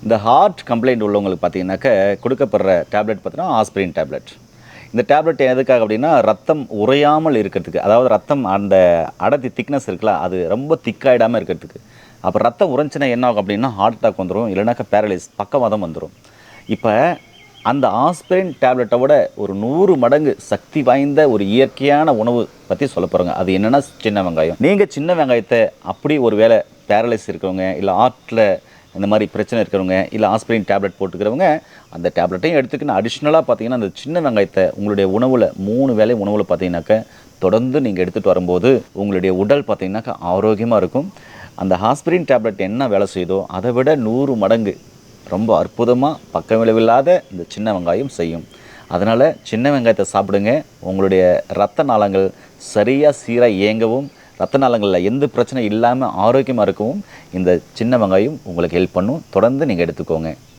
இந்த heart complaint உள்ளவங்களுக்கு பார்த்தீங்கன்னாக்க கொடுக்கப்படுற டேப்லெட் பார்த்தீங்கன்னா ஆஸ்பிரின் டேப்லெட். இந்த டேப்லெட் எதுக்காக அப்படின்னா ரத்தம் உறையாமல் இருக்கிறதுக்கு, அதாவது ரத்தம் அந்த அடர்த்தி திக்னஸ் இருக்குல்ல அது ரொம்ப திக்காயிடாமல் இருக்கிறதுக்கு. அப்போ ரத்தம் உறைஞ்சினா என்ன ஆகும் அப்படின்னா ஹார்ட் அட்டாக் வந்துடும், இல்லைனாக்கா பேரலைஸ் பக்கவாதம் வந்துடும். இப்போ அந்த ஆஸ்பிரின் டேப்லெட்டை விட ஒரு 100 மடங்கு சக்தி வாய்ந்த ஒரு இயற்கையான உணவு பற்றி சொல்ல போகிறோங்க. அது என்னென்னா சின்ன வெங்காயம். நீங்கள் சின்ன வெங்காயத்தை அப்படி ஒரு வேளை பேரலைஸ் இருக்கிறவங்க, இல்லை ஹார்ட்டில் இந்த மாதிரி பிரச்சனை இருக்கிறவங்க, இல்லை ஆஸ்பிரின் டேப்லெட் போட்டுக்கிறவங்க அந்த டேப்லெட்டையும் எடுத்துக்கின்னு அடிஷ்னலாக பார்த்தீங்கன்னா அந்த சின்ன வெங்காயத்தை உங்களுடைய உணவில் 3 வேளை உணவில் பார்த்தீங்கன்னாக்கா தொடர்ந்து நீங்கள் எடுத்துகிட்டு வரும்போது உங்களுடைய உடல் பார்த்தீங்கன்னாக்கா ஆரோக்கியமாக இருக்கும். அந்த ஆஸ்பிரின் டேப்லெட் என்ன வேலை செய்யுதோ அதை விட 100 மடங்கு ரொம்ப அற்புதமாக பக்க விளைவில்லாத இந்த சின்ன வெங்காயம் செய்யும். அதனால் சின்ன வெங்காயத்தை சாப்பிடுங்க. உங்களுடைய இரத்த நாளங்கள் சரியாக சீராக இயங்கவும், இரத்த நாளங்களில் எந்த பிரச்சனை இல்லாமல் ஆரோக்கியமாக இருக்கவும் இந்த சின்ன வெங்காயம் உங்களுக்கு ஹெல்ப் பண்ணும். தொடர்ந்து நீங்கள் எடுத்துக்கோங்க.